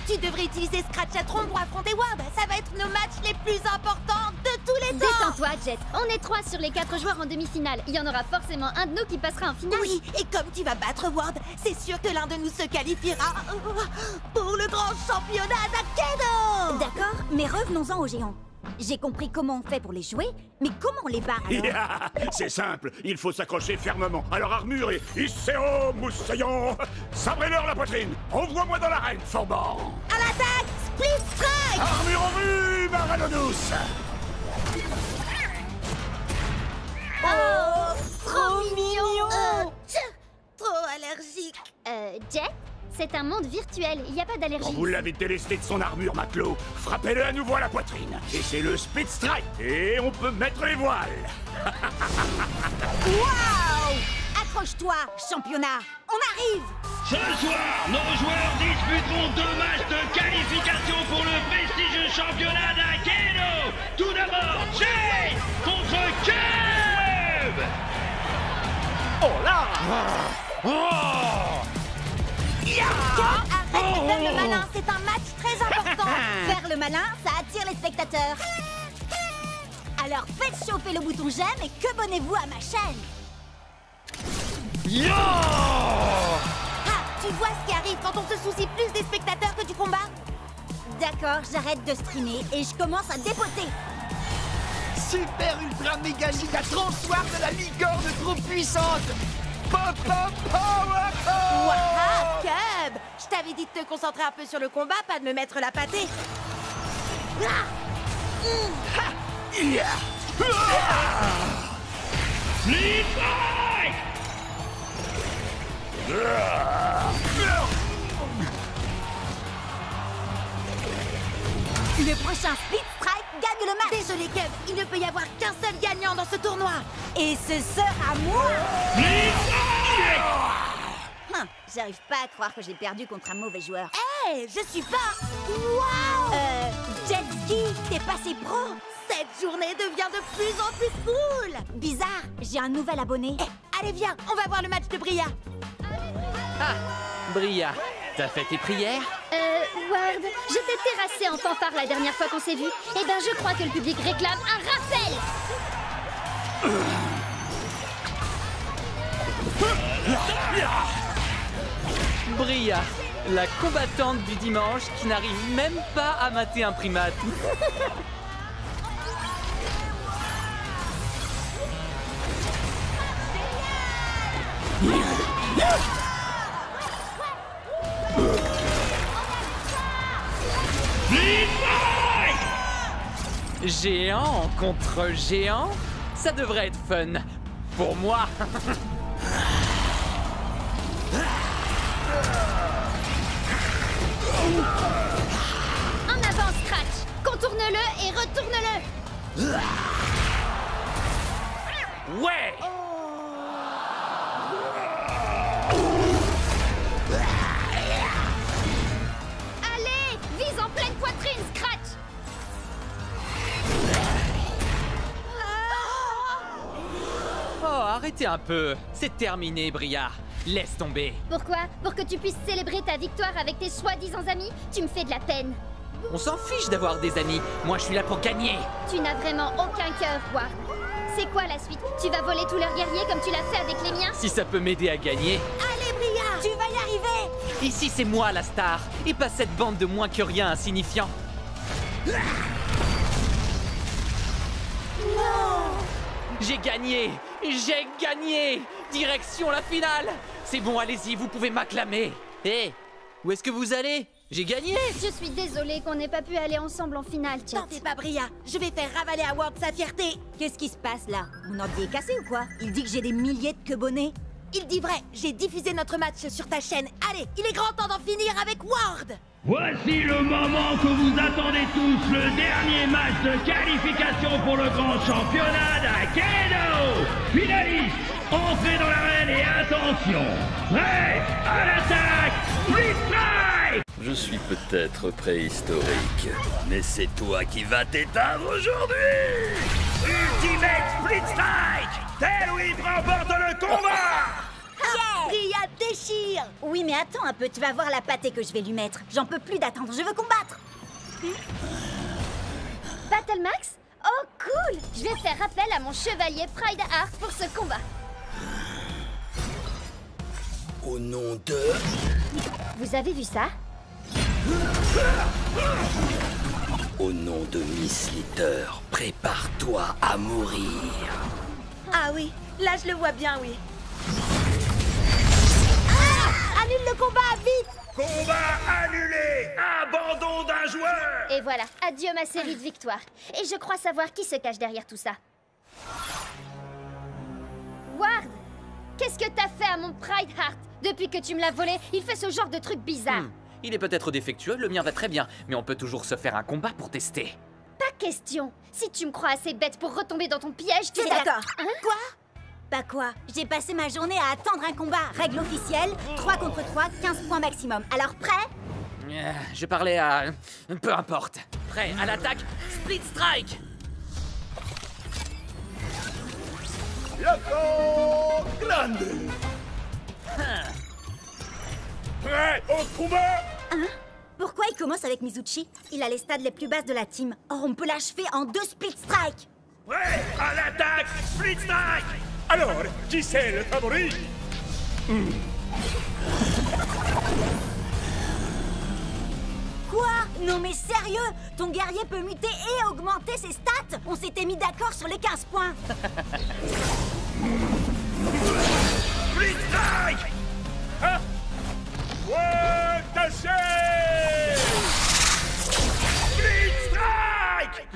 Tu devrais utiliser Scratch Chatron pour affronter Ward. Ça va être nos matchs les plus importants de tous les temps. Détends-toi, Jet. On est 3 sur les 4 joueurs en demi-finale. Il y en aura forcément un de nous qui passera en finale. Oui, et comme tu vas battre Ward, c'est sûr que l'un de nous se qualifiera pour le grand championnat d'Akedo. D'accord, mais revenons-en aux géants. J'ai compris comment on fait pour les jouer, mais comment on les bat alors? C'est simple, il faut s'accrocher fermement à leur armure et Isséo, moussaillon, sabrez-leur la poitrine. Envoie-moi dans l'arène, Forban. À l'attaque, Split Strike. Armure en vue, Maranodous. Oh, trop mignon. Trop allergique. Jet, c'est un monde virtuel. Il n'y a pas Quand d'allergie. vous l'avez délesté de son armure, matelot, frappez-le à nouveau à la poitrine. Et c'est le Speed Strike. Et on peut mettre les voiles. Waouh! Accroche-toi, championnat. On arrive! Ce soir, nos joueurs disputeront 2 matchs de qualification pour le prestigieux championnat d'Akedo. Tout d'abord, Jay contre Cube. Oh là! Arrête de faire le malin, c'est un match très important. Faire le malin, ça attire les spectateurs. Alors faites chauffer le bouton j'aime et que abonnez-vous à ma chaîne. Ah, tu vois ce qui arrive quand on se soucie plus des spectateurs que du combat? D'accord, j'arrête de streamer et je commence à dépoter. Super ultra méga giga transwar de la licorne trop puissante! Pop pop power! Waouh, Cub! Je t'avais dit de te concentrer un peu sur le combat, pas de me mettre la pâtée. Split Strike. Le prochain Split Strike gagne le match. Désolé, Cub, il ne peut y avoir qu'un seul gagnant dans ce tournoi. Et ce sera moi. Split Strike. J'arrive pas à croire que j'ai perdu contre un mauvais joueur. Hé, je suis pas... Waouh! Jet Ski, t'es passé pro. Cette journée devient de plus en plus cool. Bizarre, j'ai un nouvel abonné. Allez, viens, on va voir le match de Bria. Ah, Bria, t'as fait tes prières? Ward, je t'ai terrassé en fanfare la dernière fois qu'on s'est vu. Eh ben, je crois que le public réclame un rappel. Bria, la combattante du dimanche qui n'arrive même pas à mater un primate. Géant contre géant, ça devrait être fun. Pour moi. En avant, Scratch. Contourne-le et retourne-le. Ouais. Allez, vise en pleine poitrine, Scratch. Oh, arrêtez un peu. C'est terminé, Bria. Laisse tomber. Pourquoi? Pour que tu puisses célébrer ta victoire avec tes soi-disant amis? Tu me fais de la peine. On s'en fiche d'avoir des amis. Moi, je suis là pour gagner. Tu n'as vraiment aucun cœur, Ward. C'est quoi la suite? Tu vas voler tous leurs guerriers comme tu l'as fait avec les miens? Si ça peut m'aider à gagner. Allez, Bria, tu vas y arriver. Ici, c'est moi la star, et pas cette bande de moins que rien insignifiants. J'ai gagné! J'ai gagné! Direction la finale! C'est bon, allez-y, vous pouvez m'acclamer! Hé! Où est-ce que vous allez? J'ai gagné! Je suis désolée qu'on n'ait pas pu aller ensemble en finale, Chet. T'en fais pas, Bria. Je vais faire ravaler à Ward sa fierté. Qu'est-ce qui se passe là? Mon ordi est cassé ou quoi? Il dit que j'ai des milliers de quebonnets. Il dit vrai, j'ai diffusé notre match sur ta chaîne. Allez, il est grand temps d'en finir avec Ward. Voici le moment que vous attendez tous, le dernier match de qualification pour le grand championnat d'Akedo. Finalistes, entrez dans l'arène et attention, prêt à l'attaque, Split Strike. Je suis peut-être préhistorique, mais c'est toi qui vas t'éteindre aujourd'hui. Ultimate Split Strike. Tailwind remporte le combat. Bria déchire. dire. Oui, mais attends un peu, tu vas voir la pâtée que je vais lui mettre. J'en peux plus d'attendre, je veux combattre. Battle Max? Oh, cool! Je vais faire appel à mon chevalier Pride Heart pour ce combat. Au nom de... Vous avez vu ça? Au nom de Miss Litter, prépare-toi à mourir. Ah oui, là je le vois bien, oui. Annule le combat, vite! Combat annulé! Abandon d'un joueur! Et voilà, adieu ma série de victoires. Et je crois savoir qui se cache derrière tout ça. Ward! Qu'est-ce que t'as fait à mon Pride Heart? Depuis que tu me l'as volé, il fait ce genre de truc bizarre. Il est peut-être défectueux, le mien va très bien, mais on peut toujours se faire un combat pour tester. Pas question. Si tu me crois assez bête pour retomber dans ton piège, tu C'est es d'accord. Hein? Quoi? Bah quoi? J'ai passé ma journée à attendre un combat. Règle officielle, 3 contre 3, 15 points maximum. Alors prêt? Je parlais à... peu importe. Prêt à l'attaque, Split Strike! Loco Grande. Prêt au combat? Hein? Pourquoi il commence avec Mizuchi? Il a les stades les plus basses de la team. Or, on peut l'achever en 2 split strike. Prêt à l'attaque, Split Strike! Alors, qui c'est le favori? Quoi? Non mais sérieux? Ton guerrier peut muter et augmenter ses stats? On s'était mis d'accord sur les 15 points. Split Strike! Hein? Ouais, tâchez! Split Strike!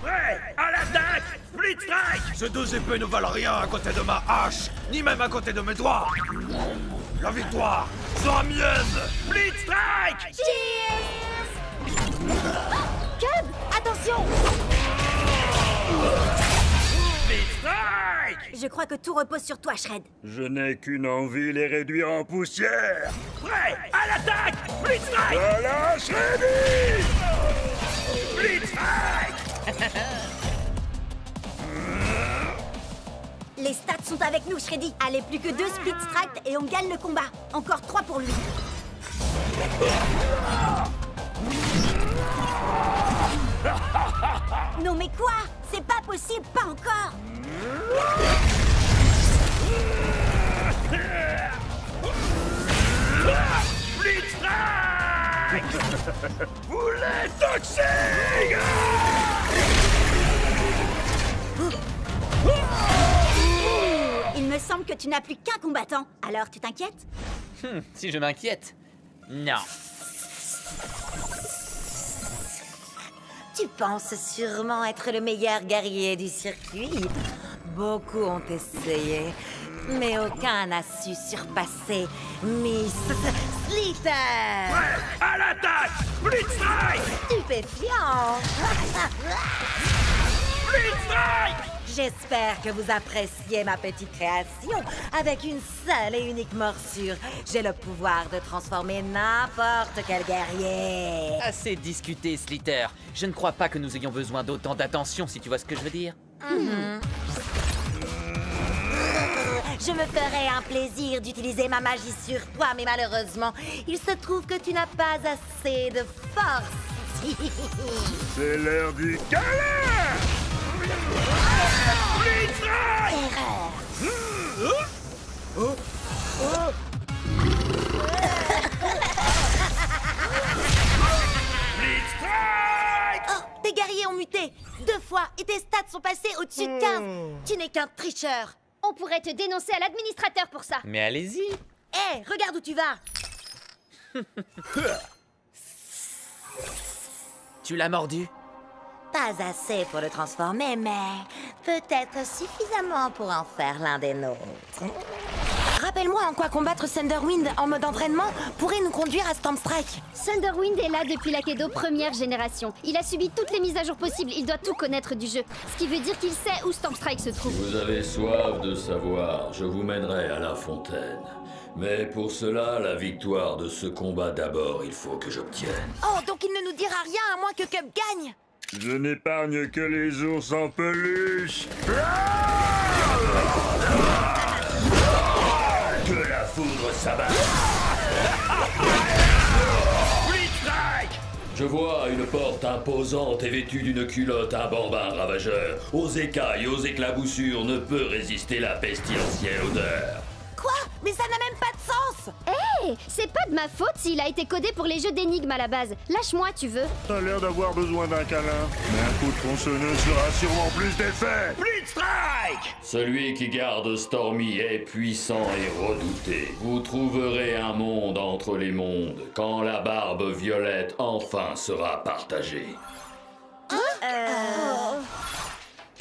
Prêt à l'attaque, Split Strike! Ces 2 épées ne valent rien à côté de ma hache, ni même à côté de mes doigts. La victoire sera mienne. Split Strike! Cub, attention! Split Strike! Je crois que tout repose sur toi, Shred. Je n'ai qu'une envie, les réduire en poussière. Prêt à l'attaque, Split Strike! Voilà, Shreddy! Split Strike! Les stats sont avec nous, Shreddy. Allez, plus que 2 split strike et on gagne le combat. Encore 3 pour lui. Non mais quoi? C'est pas possible, pas encore. Split Strike! Vous l'êtes toxique! Il me semble que tu n'as plus qu'un combattant. Alors, tu t'inquiètes? Si je m'inquiète. Non. Tu penses sûrement être le meilleur guerrier du circuit. Beaucoup ont essayé, mais aucun n'a su surpasser Miss Litter. Prêt à l'attaque, Split Strike! Stupéfiant. Split Strike! J'espère que vous appréciez ma petite création. Avec une seule et unique morsure, j'ai le pouvoir de transformer n'importe quel guerrier. Assez discuté, Slitter. Je ne crois pas que nous ayons besoin d'autant d'attention, si tu vois ce que je veux dire. Je me ferais un plaisir d'utiliser ma magie sur toi, mais malheureusement, il se trouve que tu n'as pas assez de force. C'est l'heure du câlin! Split Strike! Erreur. Split Strike! Oh, tes guerriers ont muté 2 fois et tes stats sont passés au-dessus de 15. Tu n'es qu'un tricheur. On pourrait te dénoncer à l'administrateur pour ça. Mais allez-y. Hé, regarde où tu vas. Tu l'as mordu? Pas assez pour le transformer, mais peut-être suffisamment pour en faire l'un des nôtres. Rappelle-moi en quoi combattre Thunderwind en mode entraînement pourrait nous conduire à Storm Strike. Thunderwind est là depuis la Kedo première génération. Il a subi toutes les mises à jour possibles, il doit tout connaître du jeu. Ce qui veut dire qu'il sait où Storm Strike se trouve. Vous avez soif de savoir, je vous mènerai à la fontaine. Mais pour cela, la victoire de ce combat d'abord, il faut que j'obtienne. Oh, donc il ne nous dira rien à moins que Cub gagne. Je n'épargne que les ours en peluche. Que la foudre s'abatte. Blitzstrike! Je vois une porte imposante et vêtue d'une culotte, un bambin ravageur. Aux écailles, aux éclaboussures, ne peut résister la pestilentielle odeur. Quoi? Mais ça n'a même pas de sens! Hé, c'est pas de ma faute s'il a été codé pour les jeux d'énigmes à la base. Lâche-moi, tu veux. T'as l'air d'avoir besoin d'un câlin. Mais un coup de tronçonneuse fera sûrement plus d'effet. Blitzstrike! Celui qui garde Stormy est puissant et redouté. Vous trouverez un monde entre les mondes quand la barbe violette enfin sera partagée.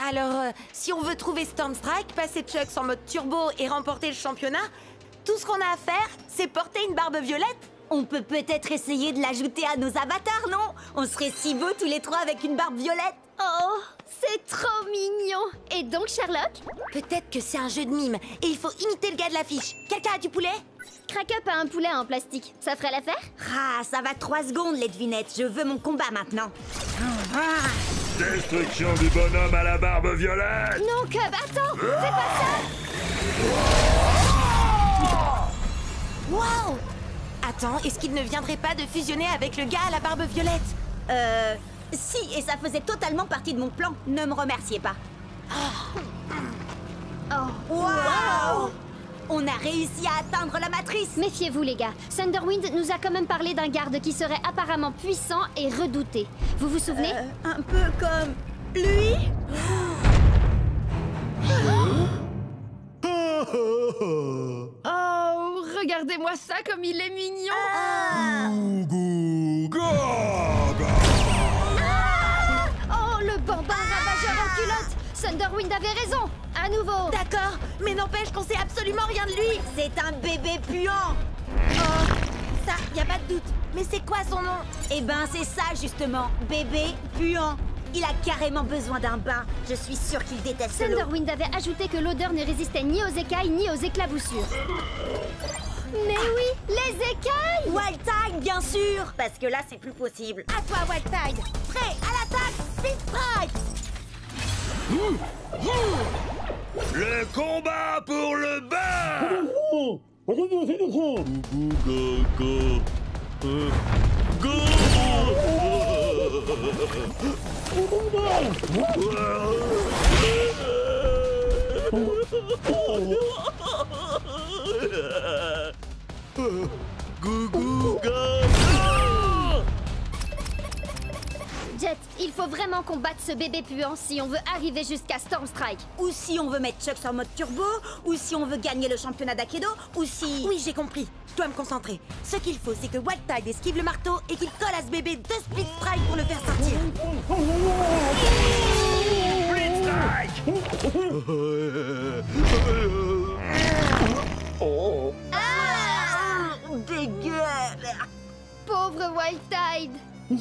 Alors, si on veut trouver Stormstrike, passer Chucks en mode turbo et remporter le championnat, tout ce qu'on a à faire, c'est porter une barbe violette? On peut peut-être essayer de l'ajouter à nos avatars, non? On serait si beaux tous les trois avec une barbe violette. Oh, c'est trop mignon. Et donc, Sherlock? Peut-être que c'est un jeu de mime et il faut imiter le gars de l'affiche. Quelqu'un a du poulet? Crack-up a un poulet en plastique. Ça ferait l'affaire? Ah, ça va 3 secondes, les devinettes. Je veux mon combat maintenant. Destruction du bonhomme à la barbe violette! Non, Cub, attends! Fais pas ça! Wow! Attends, est-ce qu'il ne viendrait pas de fusionner avec le gars à la barbe violette? Si, et ça faisait totalement partie de mon plan. Ne me remerciez pas. Oh. Wow! On a réussi à atteindre la matrice. Méfiez-vous, les gars. Thunderwind nous a quand même parlé d'un garde qui serait apparemment puissant et redouté. Vous vous souvenez? Un peu comme lui. Oh, regardez-moi ça comme il est mignon. Oh, le bambin ravageur en culotte! Thunderwind avait raison! À nouveau! D'accord, mais n'empêche qu'on sait absolument rien de lui! C'est un bébé puant. Oh, ça, y a pas de doute. Mais c'est quoi son nom? Eh ben, c'est ça justement, bébé puant. Il a carrément besoin d'un bain. Je suis sûre qu'il déteste l'eau. Thunderwind avait ajouté que l'odeur ne résistait ni aux écailles ni aux éclaboussures. Mais oui, les écailles! Wild Tide, bien sûr. Parce que là, c'est plus possible. À toi, Wild Tide! Prêt, à l'attaque! Blitzstrike! Le combat pour le bain! Jet, il faut vraiment combattre ce bébé puant si on veut arriver jusqu'à Stormstrike. Ou si on veut mettre Chucks en mode turbo, ou si on veut gagner le championnat d'Aikido, ou si... Oui, j'ai compris. Je dois me concentrer. Ce qu'il faut, c'est que Wild Tide esquive le marteau et qu'il colle à ce bébé 2 split strike pour le faire sortir. Dégueule. Pauvre Wild Tide! Jet,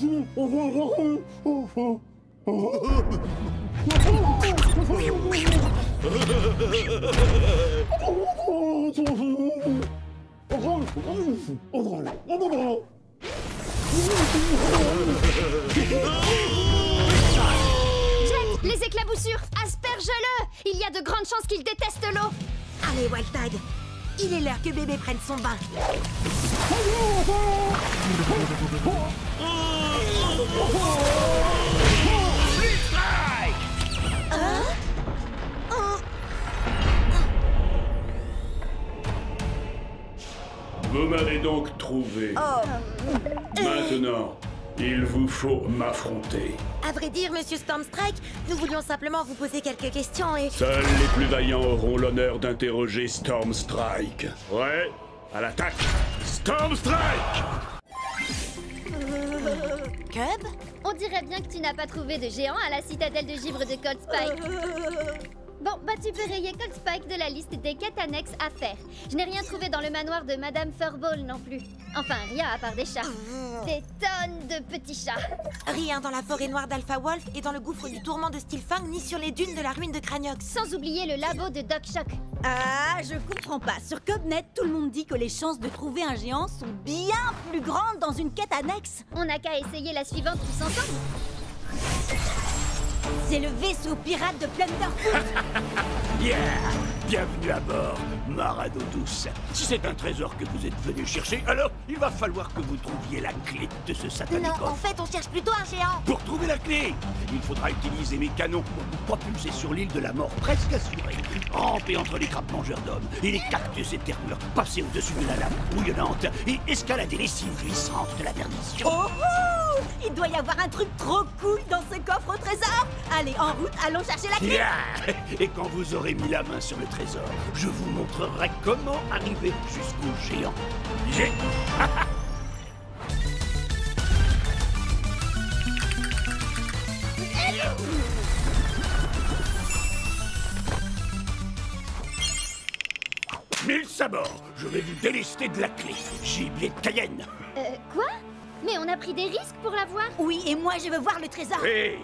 les éclaboussures, asperge-le! Il y a de grandes chances qu'il déteste l'eau. Allez, Wild Tide. Il est l'heure que bébé prenne son bain. Vous m'avez donc trouvé. Maintenant, il vous faut m'affronter. À vrai dire, Monsieur Stormstrike, nous voulions simplement vous poser quelques questions et... Seuls les plus vaillants auront l'honneur d'interroger Stormstrike. Ouais, à l'attaque. Stormstrike! Cub? On dirait bien que tu n'as pas trouvé de géant à la citadelle de givre de Cold Spike. Bon, bah tu peux rayer Cold Spike de la liste des quêtes annexes à faire. Je n'ai rien trouvé dans le manoir de Madame Furball non plus. Enfin, rien à part des chats. Des tonnes de petits chats. Rien dans la forêt noire d'Alpha Wolf et dans le gouffre du tourment de Stilfang, ni sur les dunes de la ruine de Craniox. Sans oublier le labo de Doc Shock. Ah, je comprends pas. Sur Cubnet, tout le monde dit que les chances de trouver un géant sont bien plus grandes dans une quête annexe. On n'a qu'à essayer la suivante tous ensemble. C'est le vaisseau pirate de Plunderfoot. Yeah! Bienvenue à bord, Marado douce. Si c'est un trésor que vous êtes venu chercher, alors il va falloir que vous trouviez la clé de ce satanique Non, coffre. en fait, on cherche plutôt un géant. Pour trouver la clé, il faudra utiliser mes canons pour vous propulser sur l'île de la mort presque assurée. Ramper entre les crabes mangeurs d'hommes et les cactus éternels, passer au-dessus de la lave bouillonnante et escalader les cimes glissantes de la perdition. Oh, oh, il doit y avoir un truc trop cool dans ce coffre au trésor. Allez, en route, allons chercher la clé. Yeah! Et quand vous aurez mis la main sur le trésor, je vous montrerai comment arriver jusqu'au géant. Yeah! Mille sabords, je vais vous délester de la clé. Gibier de Cayenne. Quoi? Mais on a pris des risques pour l'avoir. Oui, et moi je veux voir le trésor. Oui,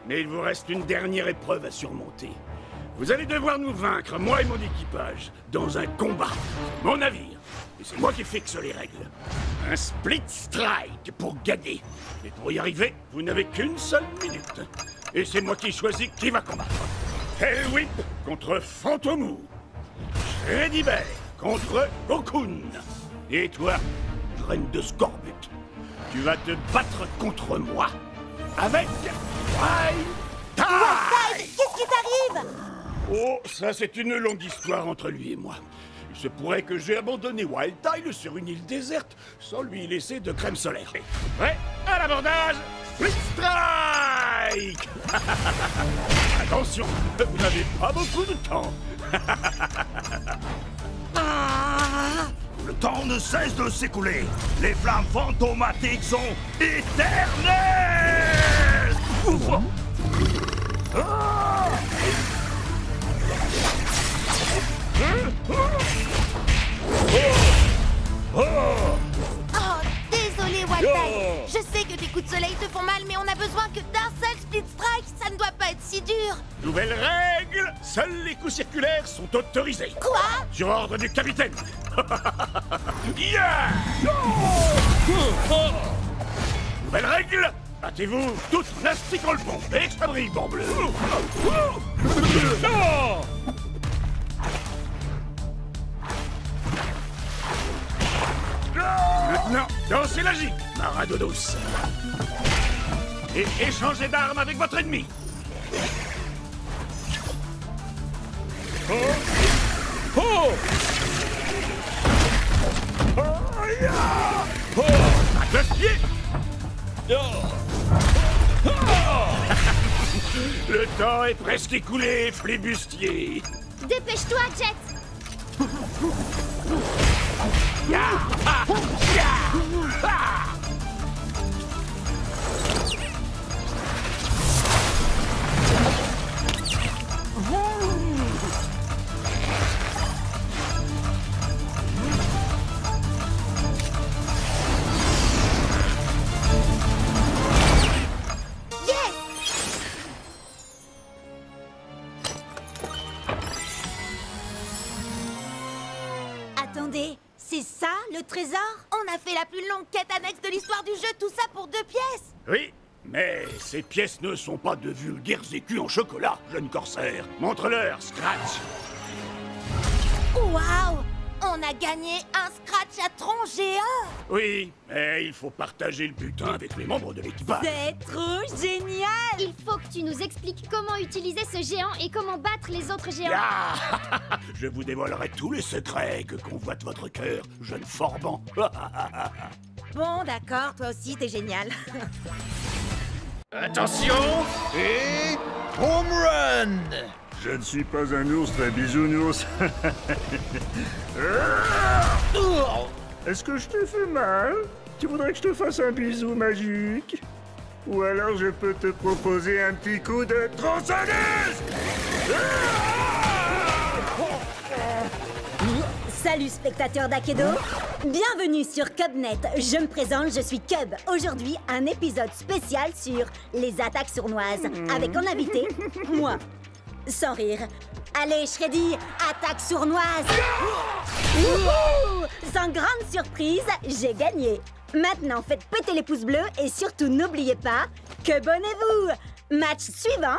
mais il vous reste une dernière épreuve à surmonter. Vous allez devoir nous vaincre, moi et mon équipage, dans un combat. C'est mon navire, et c'est moi qui fixe les règles. Un split strike pour gagner. Et pour y arriver, vous n'avez qu'une seule minute. Et c'est moi qui choisis qui va combattre. Hellwhip contre Fantomou. Shreddy Bear contre Cocoon. Et toi, reine de Scorbut, tu vas te battre contre moi avec Wild Tide. Qu'est-ce qui t'arrive? Oh, ça c'est une longue histoire entre lui et moi. Il se pourrait que j'ai abandonné Wild Tide sur une île déserte sans lui laisser de crème solaire. Prêt à l'abordage, Split Strike. Attention, vous n'avez pas beaucoup de temps. Le temps ne cesse de s'écouler. Les flammes fantomatiques sont éternelles. Oh, désolé, Wild Tide. Je sais que tes coups de soleil te font mal, mais on a besoin que d'un seul split strike. Ça ne doit pas être si dur. Nouvelle règle, seuls les coups circulaires sont autorisés. Quoi? Sur ordre du capitaine. Yeah! Nouvelle règle, battez-vous toutes plastique en le pont et que ça brille, bon bleu. Maintenant, dansez la gigue, Marado douce. Et échangez d'armes avec votre ennemi. À cloche-pied. Le temps est presque écoulé, flibustier. Dépêche-toi, Jet. Attendez, c'est ça le trésor? On a fait la plus longue quête annexe de l'histoire du jeu, tout ça pour 2 pièces. Oui, mais ces pièces ne sont pas de vulgaires écus en chocolat, jeune corsaire. Montre-leur, Scratch. Waouh! On a gagné un scratch à tronc géant. Oui, mais il faut partager le butin avec les membres de l'équipage. C'est trop génial! Il faut que tu nous expliques comment utiliser ce géant et comment battre les autres géants. Ah Je vous dévoilerai tous les secrets que convoite votre cœur, jeune forban. Bon, d'accord, toi aussi, t'es génial. Attention et Home run! Je ne suis pas un ours très bisounours. Est-ce que je te fais mal? Tu voudrais que je te fasse un bisou magique? Ou alors je peux te proposer un petit coup de tronçonneuse? Salut spectateurs d'Akedo, bienvenue sur Cubnet, je me présente, je suis Cub. Aujourd'hui, un épisode spécial sur les attaques sournoises, avec en invité, moi. Sans rire. Allez Shreddy, attaque sournoise. Wouhou! Sans grande surprise, j'ai gagné. Maintenant, faites péter les pouces bleus et surtout n'oubliez pas, que abonnez-vous. Match suivant.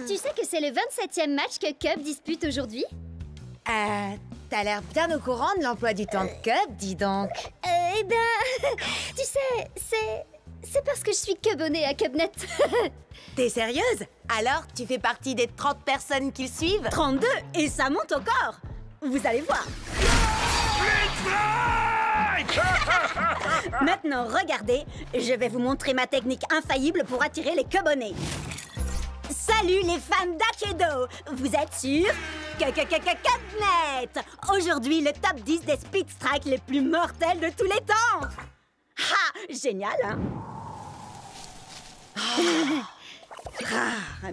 Tu sais que c'est le 27e match que Cub dispute aujourd'hui? T'as l'air bien au courant de l'emploi du temps de Cub, dis donc. Eh ben, tu sais, c'est parce que je suis Cubonnée à Cubnet. T'es sérieuse? Alors, tu fais partie des 30 personnes qui le suivent? 32, et ça monte encore. Vous allez voir. Maintenant, regardez, je vais vous montrer ma technique infaillible pour attirer les Cubonnés. Salut les fans d'Akedo! Vous êtes sur Cubnet! Aujourd'hui, le top 10 des Split Strike les plus mortels de tous les temps! Ha! Génial, hein?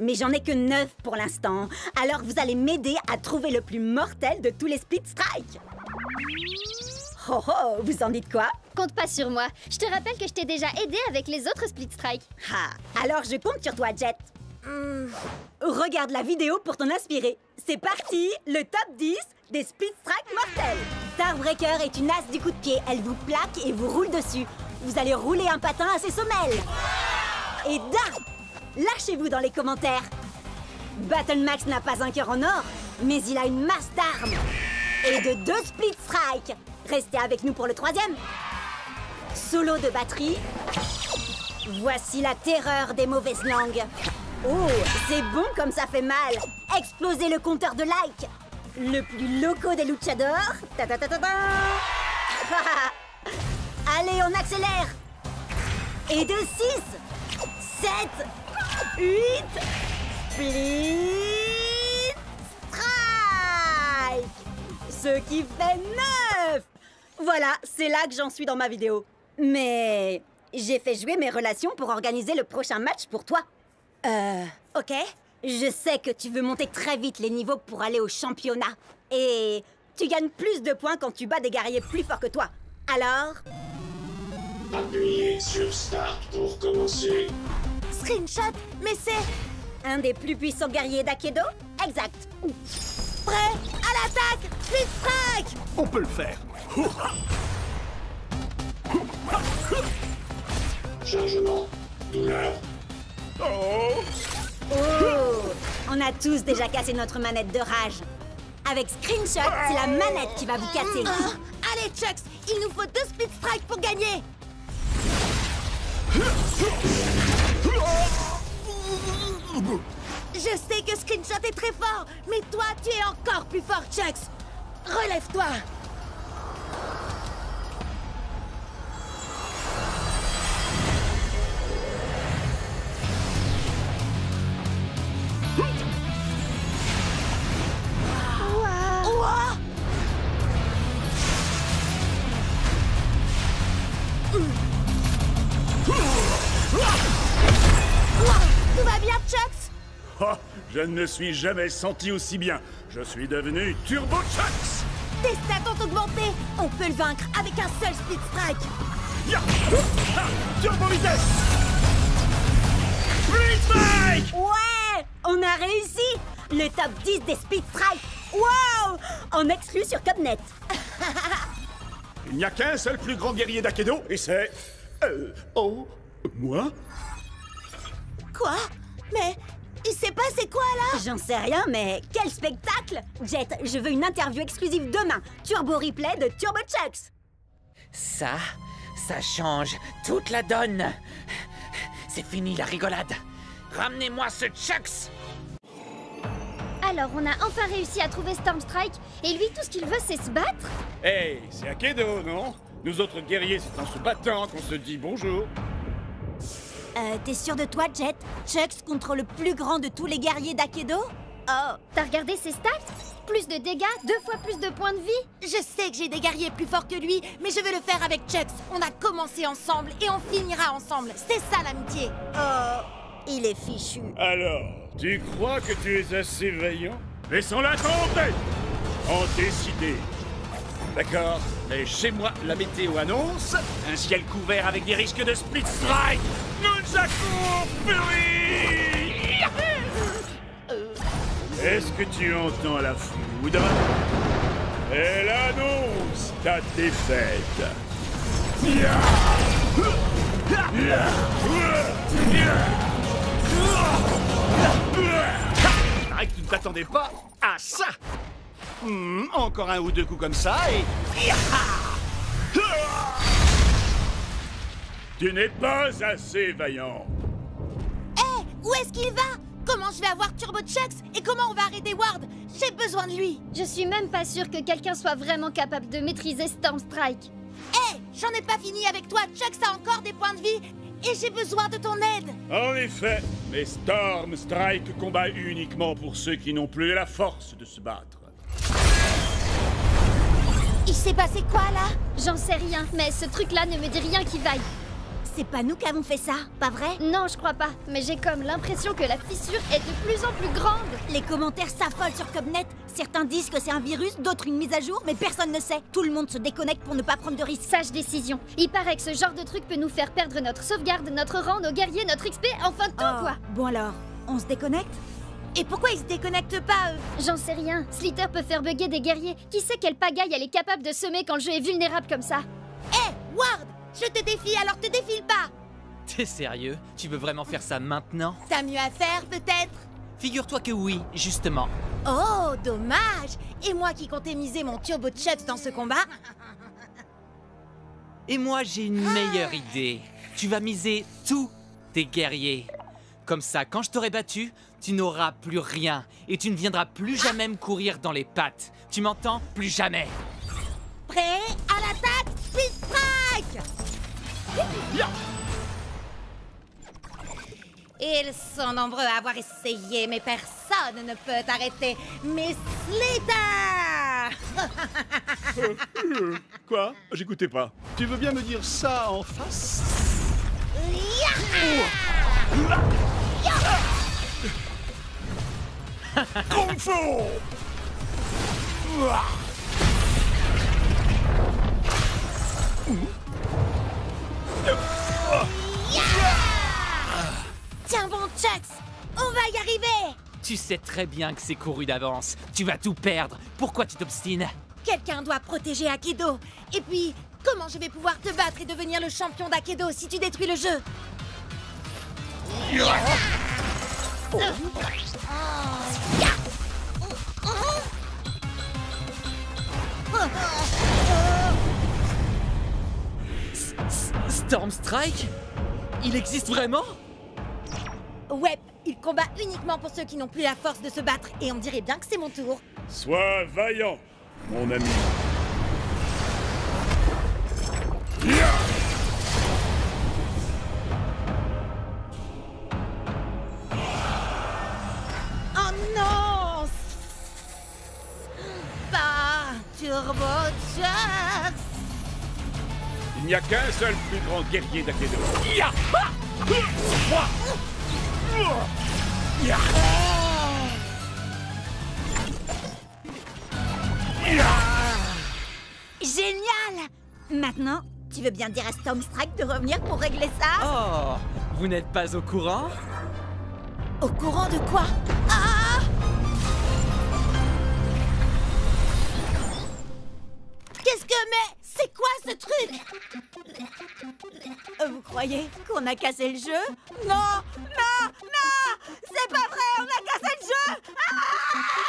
Mais j'en ai que 9 pour l'instant. Alors vous allez m'aider à trouver le plus mortel de tous les Split Strike. Oh oh, vous en dites quoi? Compte pas sur moi. Je te rappelle que je t'ai déjà aidé avec les autres Split Strike. Alors je compte sur toi, Jet. Regarde la vidéo pour t'en inspirer. C'est parti, le top 10 des Split Strike mortels. Starbreaker est une as du coup de pied. Elle vous plaque et vous roule dessus. Vous allez rouler un patin à ses semelles. Et lâchez-vous dans les commentaires. Battlemax n'a pas un cœur en or, mais il a une masse d'armes. Et de 2 Split Strike. Restez avec nous pour le 3e. Solo de batterie. Voici la terreur des mauvaises langues. Oh, c'est bon comme ça fait mal. Explosez le compteur de likes. Le plus loco des luchadors. Allez, on accélère. Et de 6, 7, 8, Split Strike. Ce qui fait 9. Voilà, c'est là que j'en suis dans ma vidéo. Mais j'ai fait jouer mes relations pour organiser le prochain match pour toi. Ok. Je sais que tu veux monter très vite les niveaux pour aller au championnat. Et tu gagnes plus de points quand tu bats des guerriers plus forts que toi. Alors... Appuyez sur Start pour commencer. Screenshot, mais c'est... un des plus puissants guerriers d'Akedo? Exact. Prêt à l'attaque! Split Strike! On peut le faire. Chargement. Douleur. Oh! On a tous déjà cassé notre manette de rage. Avec Screenshot, c'est la manette qui va vous casser. Allez, Chucks, il nous faut 2 Split Strike pour gagner. Je sais que Screenshot est très fort, mais toi, tu es encore plus fort, Chucks. Relève-toi. Tout va bien, Chucks? Oh, je ne me suis jamais senti aussi bien. Je suis devenu Turbo Chucks. Tes stats ont augmenté. On peut le vaincre avec un seul Split Strike. Ya! Ah, Turbo vitesse. Split Strike! Ouais! On a réussi! Le top 10 des Split Strike! Wow! En exclu sur Cubnet. Il n'y a qu'un seul plus grand guerrier d'Akedo, et c'est... moi? Quoi? Mais il s'est passé quoi, là? J'en sais rien, mais quel spectacle! Jet, je veux une interview exclusive demain. Turbo replay de Turbo Chucks. Ça change toute la donne. C'est fini la rigolade. Ramenez-moi ce Chucks. Alors, on a enfin réussi à trouver Stormstrike, et lui, tout ce qu'il veut, c'est se battre? Hey, c'est Akedo, non? Nous autres guerriers, c'est en se battant qu'on se dit bonjour. T'es sûr de toi, Jet? Chucks contre le plus grand de tous les guerriers d'Akedo? Oh, t'as regardé ses stats? Plus de dégâts, 2 fois plus de points de vie? Je sais que j'ai des guerriers plus forts que lui, mais je vais le faire avec Chucks. On a commencé ensemble et on finira ensemble. C'est ça l'amitié. Oh, il est fichu. Alors, tu crois que tu es assez vaillant? Laissons-la tomber! En décider. D'accord, mais chez moi, la météo annonce un ciel couvert avec des risques de Split Strike. Nous accourons, Fury! Est-ce que tu entends la foudre? Elle annonce ta défaite. Paraît que tu ne t'attendais pas à ça. Encore un ou deux coups comme ça et... Tu n'es pas assez vaillant. Hé, où est-ce qu'il va? Comment je vais avoir Turbo Chucks? Et comment on va arrêter Ward? J'ai besoin de lui. Je suis même pas sûre que quelqu'un soit vraiment capable de maîtriser Storm Strike. Hé, j'en ai pas fini avec toi. Chucks a encore des points de vie et j'ai besoin de ton aide. En effet, mais Storm Strike combat uniquement pour ceux qui n'ont plus la force de se battre. Il s'est passé quoi là? J'en sais rien, mais ce truc-là ne me dit rien qui vaille. C'est pas nous qui avons fait ça, pas vrai? Non, je crois pas, mais j'ai comme l'impression que la fissure est de plus en plus grande. Les commentaires s'affolent sur Cubnet. Certains disent que c'est un virus, d'autres une mise à jour, mais personne ne sait. Tout le monde se déconnecte pour ne pas prendre de risques. Sage décision. Il paraît que ce genre de truc peut nous faire perdre notre sauvegarde, notre rang, nos guerriers, notre XP, enfin tout quoi. Bon alors, on se déconnecte? Et pourquoi ils se déconnectent pas, eux? J'en sais rien. Slither peut faire bugger des guerriers. Qui sait quelle pagaille elle est capable de semer quand le jeu est vulnérable comme ça? Hé, Ward, je te défie, alors te défile pas. T'es sérieux? Tu veux vraiment faire ça maintenant? T'as mieux à faire, peut-être? Figure-toi que oui, justement. Oh, dommage. Et moi qui comptais miser mon Turbo Chucks dans ce combat? Et moi, j'ai une meilleure idée. Tu vas miser tous tes guerriers. Comme ça, quand je t'aurai battu, tu n'auras plus rien. Et tu ne viendras plus jamais me courir dans les pattes. Tu m'entends? Plus jamais. Prêt à l'attaque, Speed Strike! Ils sont nombreux à avoir essayé, mais personne ne peut arrêter mes Slither! Quoi? J'écoutais pas. Tu veux bien me dire ça en face? Kung Fu! Tiens bon, Chucks, on va y arriver! Tu sais très bien que c'est couru d'avance. Tu vas tout perdre. Pourquoi tu t'obstines? Quelqu'un doit protéger Akedo. Et puis, comment je vais pouvoir te battre et devenir le champion d'Akedo si tu détruis le jeu? Storm Strike? Il existe vraiment? Ouais, il combat uniquement pour ceux qui n'ont plus la force de se battre. Et on dirait bien que c'est mon tour. Sois vaillant, mon ami. Oh non! Pas Turbo Chucks! Il n'y a qu'un seul plus grand guerrier d'Akedo. Génial! Maintenant, tu veux bien dire à Storm Strike de revenir pour régler ça? Oh, vous n'êtes pas au courant? Au courant de quoi? Ah! Qu'est-ce que... Mais c'est quoi ce truc? Vous croyez qu'on a cassé le jeu? Non! Non! Non! C'est pas vrai! On a cassé le jeu! Ah!